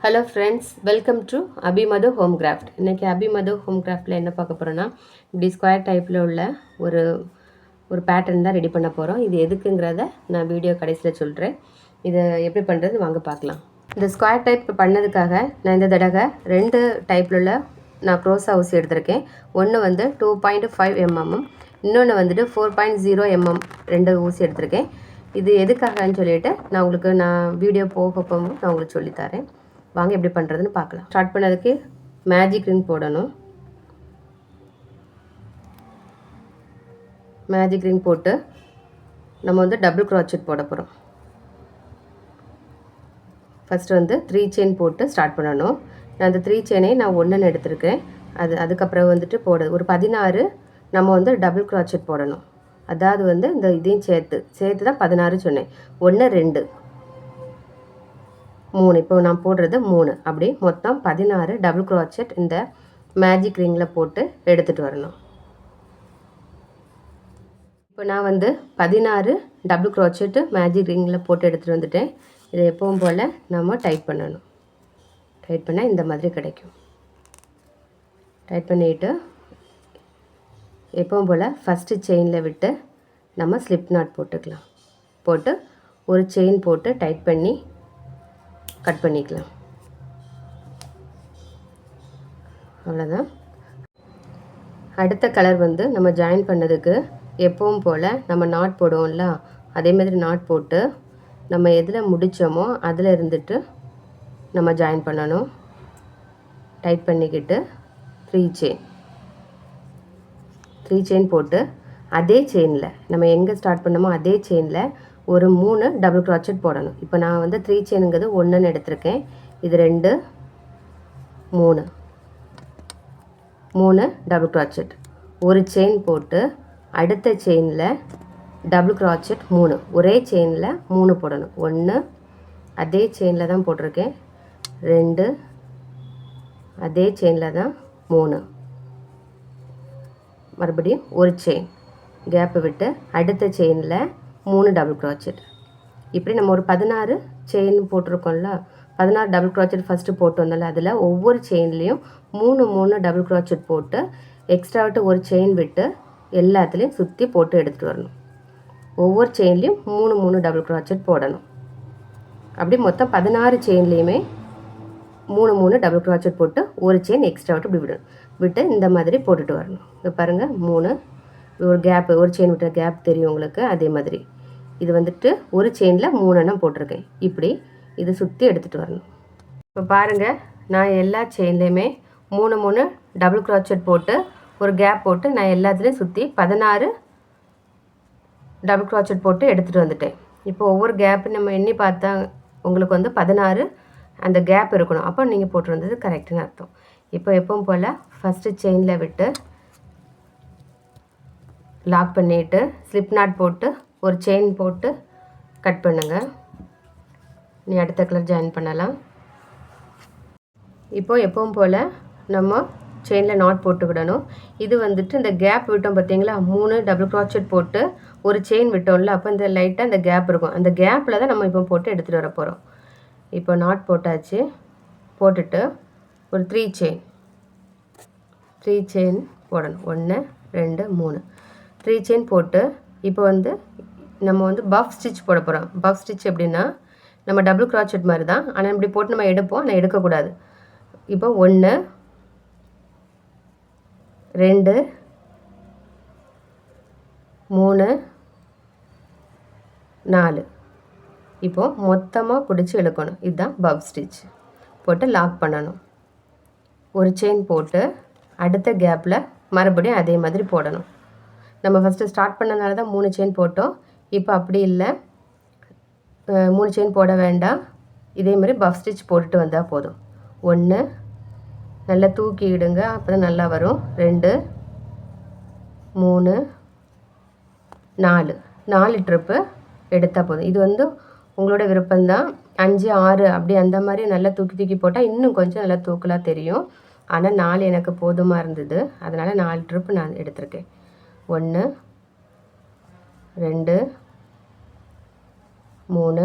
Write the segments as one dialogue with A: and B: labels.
A: Hello friends, welcome to Abhimathu home craft. இன்றைக்கி Abhimathu home கிராஃப்டில் என்ன பார்க்க போகிறோன்னா, இப்படி ஸ்கொயர் டைப்பில் உள்ள ஒரு ஒரு பேட்டர்ன் தான் ரெடி பண்ண போகிறோம். இது எதுக்குங்கிறத நான் வீடியோ கடைசியில் சொல்கிறேன். இதை எப்படி பண்ணுறது வாங்க பார்க்கலாம். இந்த ஸ்கொயர் டைப் பண்ணதுக்காக நான் இந்த தடவை 2 டைப்பில் உள்ள நான் க்ரோஸா ஊசி எடுத்திருக்கேன். ஒன்று வந்து 2.5 mm, இன்னொன்று வந்துட்டு 4.0 mm 2 ஊசி எடுத்திருக்கேன். இது எதுக்காகன்னு சொல்லிட்டு நான் வீடியோ போக நான் உங்களுக்கு சொல்லித்தரேன். வாங்க எப்படி பண்ணுறதுன்னு பார்க்கலாம். ஸ்டார்ட் பண்ணதுக்கு மேஜிக் ரிங் போடணும். மேஜிக் ரிங் போட்டு நம்ம வந்து டபுள் க்ரோச்செட் போட போகிறோம். ஃபஸ்ட்டு வந்து 3 செயின் போட்டு ஸ்டார்ட் பண்ணணும். நான் அந்த 3 செயினை நான் 1 எடுத்திருக்கேன். அதுக்கப்புறம் வந்துட்டு ஒரு 16 நம்ம வந்து டபுள் க்ரோச்செட் போடணும். அதாவது வந்து இந்த இதையும் சேர்த்து தான் 16 சொன்னேன். 1 2 3, இப்போ நான் போடுறது 3, அப்படி மொத்தம் 16 டபுள் க்ரோச்செட் இந்த மேஜிக் ரிங்கில் போட்டு எடுத்துகிட்டு வரணும். இப்போ நான் வந்து 16 டபுள் க்ரோச்செட்டு மேஜிக் ரிங்கில் போட்டு எடுத்துகிட்டு வந்துட்டேன். இதை எப்பவும் போல் நம்ம டைட் பண்ணணும். டைட் பண்ணால் இந்த மாதிரி கிடைக்கும். டைட் பண்ணிவிட்டு எப்பவும் போல் ஃபஸ்ட்டு செயினில் விட்டு நம்ம ஸ்லிப் நாட் போட்டுக்கலாம். போட்டு ஒரு செயின் போட்டு டைட் பண்ணி கட் பண்ணிக்கலாம். அவ்வளோதான். அடுத்த கலர் வந்து நம்ம ஜாயின் பண்ணதுக்கு எப்பவும் போல் நம்ம நாட் போடுவோம்ல, அதே மாதிரி நாட் போட்டு நம்ம எதில் முடித்தோமோ அதில் இருந்துட்டு நம்ம ஜாயின் பண்ணணும். டைட் பண்ணிக்கிட்டு 3 செயின் போட்டு அதே செயினில் நம்ம எங்கே ஸ்டார்ட் பண்ணோமோ அதே செயினில் ஒரு 3 டபுள் க்ரோச்செட் போடணும். இப்போ நான் வந்து 3 செயினுங்கிறது 1 எடுத்திருக்கேன். இது 2 3 டபுள் க்ரோச்செட், ஒரு செயின் போட்டு அடுத்த செயினில் டபுள் க்ரோச்செட் 3, ஒரே செயினில் 3 போடணும். 1 அதே செயினில் தான் போட்டிருக்கேன், 2 அதே செயினில் தான் 3, மறுபடியும் ஒரு செயின் கேப்பு விட்டு அடுத்த செயினில் 3 டபுள் க்ரோச்செட். இப்படி நம்ம ஒரு 16 செயின் போட்டிருக்கோம்ல, 16 டபுள் க்ரோச்செட் ஃபஸ்ட்டு போட்டு வந்தோம்ல, அதில் ஒவ்வொரு செயின்லேயும் 3 டபுள் க்ரோச்செட் போட்டு எக்ஸ்ட்ரா விட்டு ஒரு செயின் விட்டு எல்லாத்துலேயும் சுற்றி போட்டு எடுத்துகிட்டு வரணும். ஒவ்வொரு செயின்லேயும் 3 டபுள் க்ரோச்செட் போடணும். அப்படி மொத்தம் 16 செயின்லேயுமே 3 டபுள் க்ரோச்செட் போட்டு ஒரு செயின் எக்ஸ்ட்ரா விட்டு இப்படி விட்டு இந்த மாதிரி போட்டுட்டு வரணும். இப்போ பாருங்கள், 3 ஒரு கேப்பு, ஒரு செயின் விட்ட கேப் தெரியும் உங்களுக்கு. அதே மாதிரி இது வந்துட்டு ஒரு செயினில் 3 எண்ணம் போட்டிருக்கேன். இப்படி இதை சுற்றி எடுத்துகிட்டு வரணும். இப்போ பாருங்கள், நான் எல்லா செயின்லேயுமே 3 டபுள் க்ரோச்செட் போட்டு ஒரு கேப் போட்டு நான் எல்லாத்துலேயும் சுற்றி 16 டபுள் க்ரோச்செட் போட்டு எடுத்துகிட்டு வந்துட்டேன். இப்போ ஒவ்வொரு கேப்பு நம்ம எண்ணி பார்த்தா உங்களுக்கு வந்து 16 அந்த கேப் இருக்கணும். அப்போ நீங்கள் போட்டு வந்தது கரெக்டுன்னு அர்த்தம். இப்போ எப்பவும் போல் ஃபஸ்ட்டு செயினில் விட்டு லாக் பண்ணிவிட்டு ஸ்லிப் நாட் போட்டு ஒரு செயின் போட்டு கட் பண்ணுங்கள். நீ அடுத்த கலர் ஜாயின் பண்ணலாம். இப்போது எப்பவும் போல் நம்ம செயினில் நாட் போட்டுக்கிடணும். இது வந்துட்டு இந்த கேப் விட்டோம் பார்த்தீங்களா, 3 டபுள் க்ரோச்செட் போட்டு ஒரு செயின் விட்டோம்ல, அப்போ இந்த லைட்டாக இந்த கேப் இருக்கும். அந்த கேப்பில் தான் நம்ம இப்போ போட்டு எடுத்துகிட்டு வர போகிறோம். இப்போ நாட் போட்டாச்சு. போட்டுட்டு ஒரு 3 செயின் போடணும். 1 2 3 3 செயின் போட்டு இப்போ வந்து நம்ம வந்து பஃப் ஸ்டிச் போட போகிறோம். பஃப் ஸ்டிச் எப்படின்னா நம்ம டபுள் க்ரோச்செட் மாதிரி தான், ஆனால் இப்படி போட்டு நம்ம எடுப்போம், ஆனால் எடுக்கக்கூடாது. இப்போ 1 2 3 4 இப்போது மொத்தமாக பிடிச்சி இழுக்கணும். இதுதான் பஃப் ஸ்டிச். போட்டு லாக் பண்ணணும். ஒரு செயின் போட்டு அடுத்த கேப்பில் மறுபடியும் அதே மாதிரி போடணும். நம்ம ஃபஸ்ட்டு ஸ்டார்ட் பண்ணனால தான் 3 செயின் போட்டோம். இப்போ அப்படி இல்லை, 3 செயின் போட வேண்டாம். இதே மாதிரி பஃப் ஸ்டிச் போட்டுட்டு வந்தால் போதும். 1 நல்லா தூக்கிடுங்க, அப்போ தான் நல்லா வரும். 2 3 4 ட்ரிப்பு எடுத்தால் போதும். இது வந்து உங்களோட விருப்பம்தான். 5 6 அப்படி அந்த மாதிரி நல்லா தூக்கி போட்டால் இன்னும் கொஞ்சம் நல்லா தூக்கலாக தெரியும். ஆனால் 4 எனக்கு போதுமாக இருந்தது, அதனால் 4 ட்ரிப்பு நான் எடுத்திருக்கேன். 1 2 3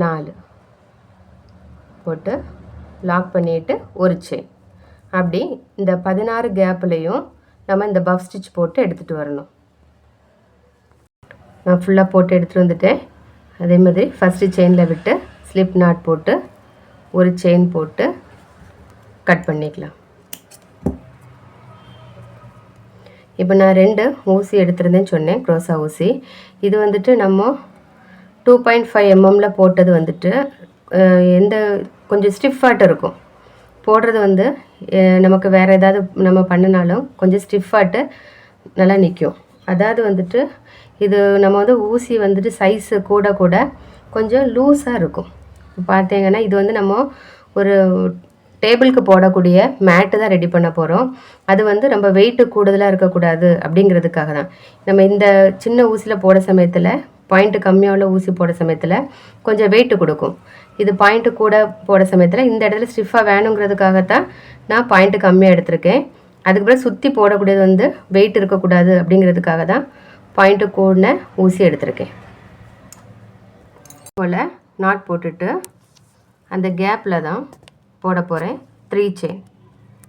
A: 4 போட்டு லாக் பண்ணிவிட்டு ஒரு செயின். அப்படி இந்த 16 கேப்லேயும் நம்ம இந்த பஃப் ஸ்டிச் போட்டு எடுத்துகிட்டு வரணும். நான் ஃபுல்லாக போட்டு எடுத்துகிட்டு வந்துட்டேன். அதே மாதிரி ஃபஸ்ட்டு செயினில் விட்டு ஸ்லிப் நாட் போட்டு ஒரு செயின் போட்டு கட் பண்ணிக்கலாம். இப்போ நான் 2 ஊசி எடுத்துருந்தேன்னு சொன்னேன், க்ரோஸா ஊசி. இது வந்துட்டு நம்ம 2.5 mm போட்டது வந்துட்டு எந்த கொஞ்சம் ஸ்டிஃபாட்டு இருக்கும். போடுறது வந்து நமக்கு வேறு ஏதாவது நம்ம பண்ணினாலும் கொஞ்சம் ஸ்டிஃபாட்டு நல்லா நிற்கும். அதாவது வந்துட்டு இது நம்ம வந்து ஊசி வந்துட்டு சைஸு கூட கூட கொஞ்சம் லூஸாக இருக்கும். பார்த்தீங்கன்னா இது வந்து நம்ம ஒரு டேபிளுக்கு போடக்கூடிய மேட்டு தான் ரெடி பண்ண போகிறோம். அது வந்து ரொம்ப வெயிட்டு கூடுதலாக இருக்கக்கூடாது அப்படிங்கிறதுக்காக தான். நம்ம இந்த சின்ன ஊசியில் போட சமயத்தில் பாயிண்ட்டு கம்மியாக உள்ள ஊசி போட சமயத்தில் கொஞ்சம் வெயிட்டு கொடுக்கும். இது பாயிண்ட்டு கூட போட சமயத்தில் இந்த இடத்துல ஸ்டிஃபாக வேணுங்கிறதுக்காகத்தான் நான் பாயிண்ட்டு கம்மியாக எடுத்திருக்கேன். அதுக்கப்புறம் சுற்றி போடக்கூடியது வந்து வெயிட் இருக்கக்கூடாது அப்படிங்கிறதுக்காக தான் பாயிண்ட்டு கூடின ஊசி எடுத்திருக்கேன். போல் நாட் போட்டுட்டு அந்த கேப்பில் தான் போட போகிறேன் 3 செயின்.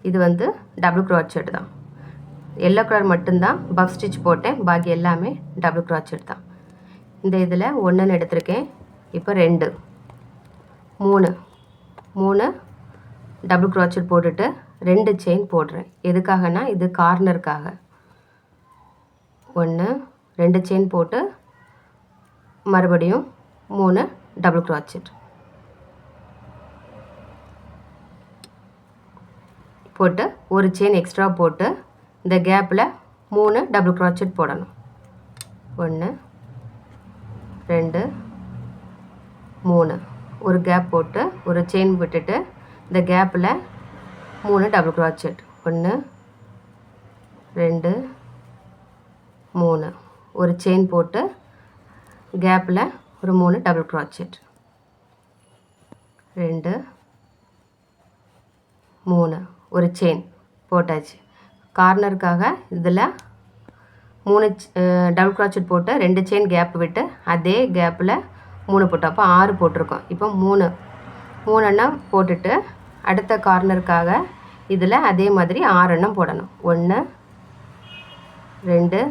A: இது வந்து டபுள் க்ரோச்செட் தான். எல்லோ கலர் மட்டும்தான் பஃப் ஸ்டிச் போட்டேன், பாக்கி எல்லாமே டபுள் க்ரோச்செட் தான். இந்த இதில் 1 எடுத்திருக்கேன். இப்போ 2 3 டபுள் க்ரோச்செட் போட்டுட்டு 2 செயின் போடுறேன். எதுக்காகனா இது கார்னருக்காக. 1 2 செயின் போட்டு மறுபடியும் 3 டபுள் க்ரோச்செட் போட்டு ஒரு செயின் எக்ஸ்ட்ரா போட்டு இந்த கேப்பில் 3 டபுள் க்ரோச்செட் போடணும். 1 2 3 ஒரு கேப் போட்டு ஒரு செயின் விட்டுட்டு இந்த கேப்பில் 3 டபுள் க்ரோச்செட். 1 2 3 ஒரு செயின் போட்டு கேப்பில் ஒரு 3 டபுள் க்ரோச்செட். 2 3 ஒரு செயின் போட்டாச்சு. கார்னருக்காக இதில் 3 டபுள் க்ரோச்செட் போட்டு 2 செயின் கேப் விட்டு அதே கேப்பில் 3 போட்டோம். அப்போ 6 போட்டிருக்கோம். இப்போ 3 எண்ணம் போட்டுட்டு அடுத்த கார்னருக்காக இதில் அதே மாதிரி 6 எண்ணம் போடணும். 1 2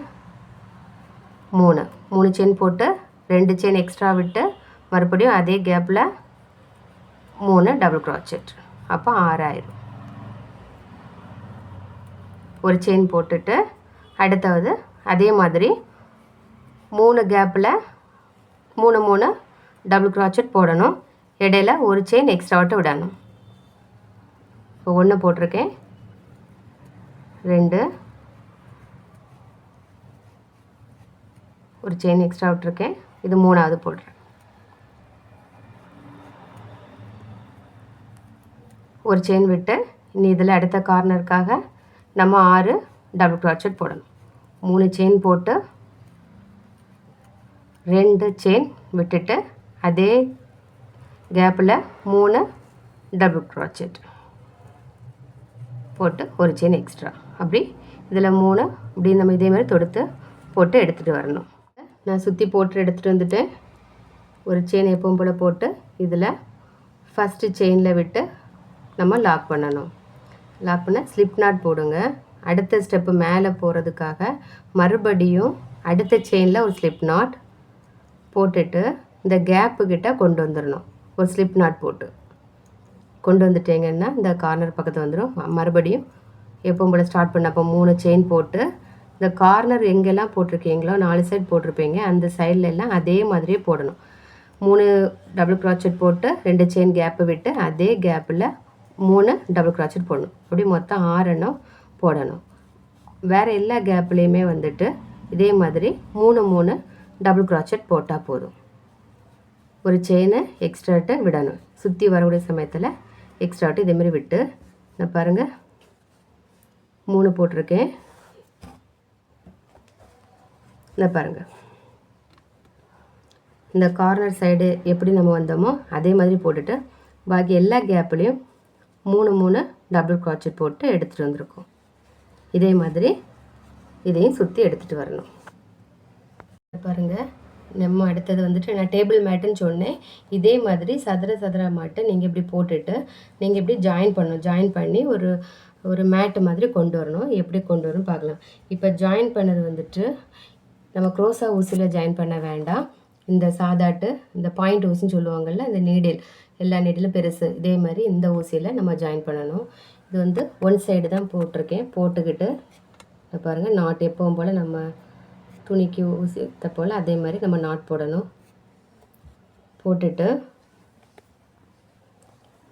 A: 3 செயின் போட்டு 2 செயின் எக்ஸ்ட்ரா விட்டு மறுபடியும் அதே கேப்பில் 3 டபுள் க்ரோச்செட். அப்போ 6 ஆயிரும். ஒரு செயின் போட்டுட்டு அடுத்தாவது அதே மாதிரி 3 கேப்பில் 3 டபுள் க்ரோச்செட் போடணும். இடையில ஒரு செயின் எக்ஸ்ட்ரா விட்டு விடணும். இப்போ 1 போட்டிருக்கேன், 2 ஒரு செயின் எக்ஸ்ட்ரா விட்டுருக்கேன். இது 3வது போடுறேன். ஒரு செயின் விட்டு இனி இதில் அடுத்த கார்னருக்காக நம்ம 6 டபுள் க்ரோச்செட் போடணும். 3 செயின் போட்டு 2 செயின் விட்டுட்டு அதே கேப்பில் 3 டபுள் க்ரோச்செட் போட்டு ஒரு செயின் எக்ஸ்ட்ரா. அப்படி இதில் 3 இப்படி நம்ம இதே மாதிரி தொடுத்து போட்டு எடுத்துகிட்டு வரணும். நான் சுற்றி போட்டு எடுத்துகிட்டு வந்துட்டேன். ஒரு செயின் எப்பவும் போல் போட்டு இதில் ஃபஸ்ட்டு செயினில் விட்டு நம்ம லாக் பண்ணணும். லாக் பண்ண ஸ்லிப் நாட் போடுங்க. அடுத்த ஸ்டெப்பு மேலே போகிறதுக்காக மறுபடியும் அடுத்த செயினில் ஒரு ஸ்லிப் நாட் போட்டுட்டு இந்த கேப்புக்கிட்ட கொண்டு வந்துடணும். ஒரு ஸ்லிப் நாட் போட்டு கொண்டு வந்துட்டீங்கன்னா இந்த கார்னர் பக்கத்தில் வந்துடும். மறுபடியும் எப்பவும் போல் ஸ்டார்ட் பண்ணப்போ 3 செயின் போட்டு இந்த கார்னர் எங்கெல்லாம் போட்டிருக்கீங்களோ 4 சைடு போட்டிருப்பீங்க அந்த சைடில் எல்லாம் அதே மாதிரியே போடணும். 3 டபுள் க்ரோச்செட் போட்டு 2 செயின் கேப்பு விட்டு அதே கேப்பில் 3 டபுள் க்ரோச்செட் போடணும். அப்படி மொத்தம் 6 எண்ணம் போடணும். வேறு எல்லா கேப்லேயுமே வந்துட்டு இதே மாதிரி 3 டபுள் க்ரோச்செட் போட்டால் போதும். ஒரு செயினை எக்ஸ்ட்ராட்டு விடணும். சுற்றி வரக்கூடிய சமயத்தில் எக்ஸ்ட்ராட்டு இதேமாரி விட்டு நான் பாருங்கள் 3 போட்டிருக்கேன். இந்த பாருங்கள் இந்த கார்னர் சைடு எப்படி நம்ம வந்தோமோ அதே மாதிரி போட்டுட்டு பாக்கி எல்லா கேப்லேயும் 3 டபுள் க்ரோச்செட் போட்டு எடுத்துகிட்டு வந்திருக்கோம். இதே மாதிரி இதையும் சுற்றி எடுத்துகிட்டு வரணும். பாருங்கள் நம்ம அடுத்தது வந்துட்டு நான் டேபிள் மேட்டுன்னு சொன்னேன். இதே மாதிரி சதுர மாட்டை நீங்கள் இப்படி போட்டுட்டு நீங்கள் இப்படி ஜாயின் பண்ணணும். ஜாயின் பண்ணி ஒரு மேட்டு மாதிரி கொண்டு வரணும். எப்படி கொண்டு வரணும் பார்க்கலாம். இப்போ ஜாயின் பண்ணது வந்துட்டு நம்ம க்ரோஸா ஊசியில் ஜாயின் பண்ண வேண்டாம். இந்த சாதாட்டு இந்த பாயிண்ட் ஊசின்னு சொல்லுவாங்கள்ல, இந்த நீடில் எல்லா நீடிலும் பெருசு இதே மாதிரி இந்த ஊசியில் நம்ம ஜாயின் பண்ணணும். இது வந்து ஒன் சைடு தான் போட்டிருக்கேன். போட்டுக்கிட்டு பாருங்கள், நாட் எப்பவும் போல் நம்ம துணிக்கு ஊசித்த போல் அதே மாதிரி நம்ம நாட் போடணும். போட்டுட்டு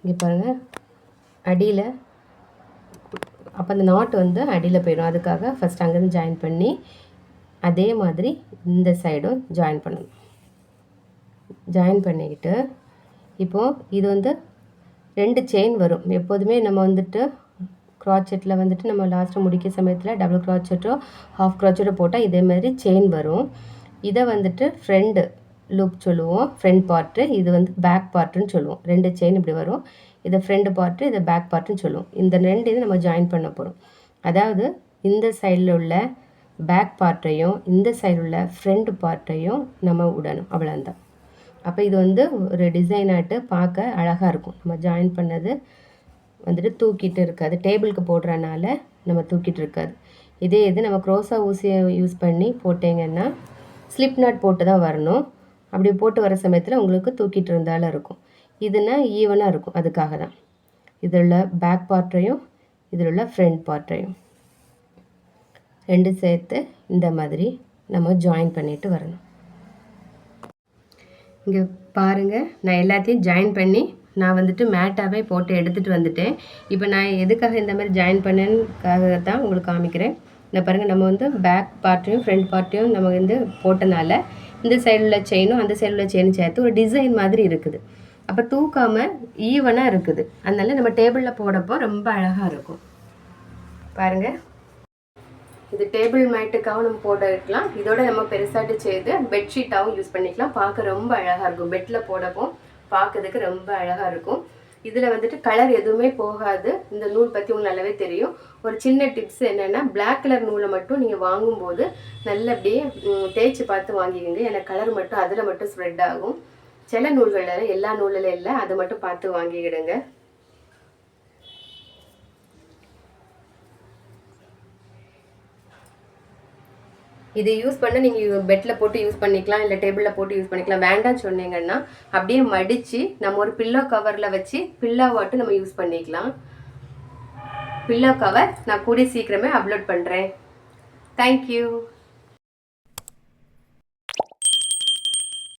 A: இங்கே பாருங்கள் அடியில், அப்போ அந்த நாட் வந்து அடியில் போயிடும். அதுக்காக ஃபஸ்ட் அங்கேருந்து ஜாயின் பண்ணி அதே மாதிரி இந்த சைடும் ஜாயின் பண்ணணும். ஜாயின் பண்ணிக்கிட்டு இப்போது இது வந்து 2 செயின் வரும். எப்போதுமே நம்ம வந்துட்டு க்ராச்செட்டில் வந்துட்டு நம்ம லாஸ்ட்டு முடிக்க சமயத்தில் டபுள் க்ராச்செட்டோ ஹாஃப் க்ராச்செட்டோ போட்டால் இதே மாதிரி செயின் வரும். இதை வந்துட்டு ஃப்ரண்ட் லூப் சொல்லுவோம், ஃப்ரண்ட் பார்ட்டு. இது வந்து பேக் பார்ட்டுன்னு சொல்லுவோம். 2 செயின் இப்படி வரும். இதை ஃப்ரண்ட் பார்ட்டு, இதை பேக் பார்ட்டுன்னு சொல்லுவோம். இந்த 2 இது நம்ம ஜாயின் பண்ண போகிறோம். அதாவது இந்த சைடில் உள்ள பேக் பார்ட்டையும் இந்த சைடில் உள்ள ஃப்ரண்ட் பார்ட்டையும் நம்ம விடணும். அவ்வளோந்தான். அப்போ இது வந்து ஒரு டிசைனாட்டு பார்க்க அழகாக இருக்கும். நம்ம ஜாயின் பண்ணது வந்துட்டு தூக்கிட்டு இருக்காது. டேபிளுக்கு போடுறனால நம்ம தூக்கிட்டு இருக்காது. இதே இது நம்ம க்ரோஸா ஊசியை யூஸ் பண்ணி போட்டிங்கன்னா ஸ்லிப் நாட் போட்டு தான் வரணும். அப்படி போட்டு வர சமயத்தில் உங்களுக்கு தூக்கிட்டு இருந்தாலும் இருக்கும். இதுனா ஈவனாக இருக்கும். அதுக்காக தான் இதில் உள்ள பேக் பார்ட்டையும் இதில் உள்ள ஃப்ரண்ட் பார்ட்டையும் 2 சேர்த்து இந்த மாதிரி நம்ம ஜாயின் பண்ணிட்டு வரணும். இங்கே பாருங்கள், நான் எல்லாத்தையும் ஜாயின் பண்ணி நான் வந்துட்டு மேட்டாகவே போட்டு எடுத்துகிட்டு வந்துட்டேன். இப்போ நான் எதுக்காக இந்த மாதிரி ஜாயின் பண்ணேன்னுக்காக தான் உங்களுக்கு காமிக்கிறேன். இந்த பாருங்கள், நம்ம வந்து பேக் பார்ட்டையும் ஃப்ரண்ட் பார்ட்டையும் நம்ம வந்து போட்டனால இந்த சைடில் உள்ள செயினும் அந்த சைடில் உள்ள செயினும் சேர்த்து ஒரு டிசைன் மாதிரி இருக்குது. அப்போ தூக்காமல் ஈவனாக இருக்குது. அதனால நம்ம டேபிளில் போடப்போ ரொம்ப அழகாக இருக்கும். பாருங்கள், இது டேபிள் மேட்டுக்காகவும் நம்ம போட இருக்கலாம். இதோட நம்ம பெருசாட்டு செய்து பெட்ஷீட்டாகவும் யூஸ் பண்ணிக்கலாம். பார்க்க ரொம்ப அழகாக இருக்கும். பெட்டில் போடப்போ பார்க்கறதுக்கு ரொம்ப அழகாக இருக்கும். இதில் வந்துட்டு கலர் எதுவுமே போகாது. இந்த நூல் பற்றி உங்களுக்கு நல்லாவே தெரியும். ஒரு சின்ன டிப்ஸ் என்னென்னா, பிளாக் கலர் நூலை மட்டும் நீங்கள் வாங்கும்போது நல்லபடியே தேய்ச்சி பார்த்து வாங்கிக்கோங்க. ஏன்னா கலர் மட்டும் அதில் மட்டும் ஸ்ப்ரெட் ஆகும். சில நூல்களில், எல்லா நூலில் இல்லை, அதை மட்டும் பார்த்து வாங்கிக்கிடுங்க. இதை யூஸ் பண்ண நீங்கள் பெட்டில் போட்டு யூஸ் பண்ணிக்கலாம், இல்லை டேபிளில் போட்டு யூஸ் பண்ணிக்கலாம். வேண்டாம்னு சொன்னீங்கன்னா அப்படியே மடித்து நம்ம ஒரு பில்லோ கவரில் வச்சு பில்லோவாட்டு நம்ம யூஸ் பண்ணிக்கலாம். பில்லோ கவர் நான் கூடிய சீக்கிரமே அப்லோட் பண்ணுறேன். தேங்க்யூ.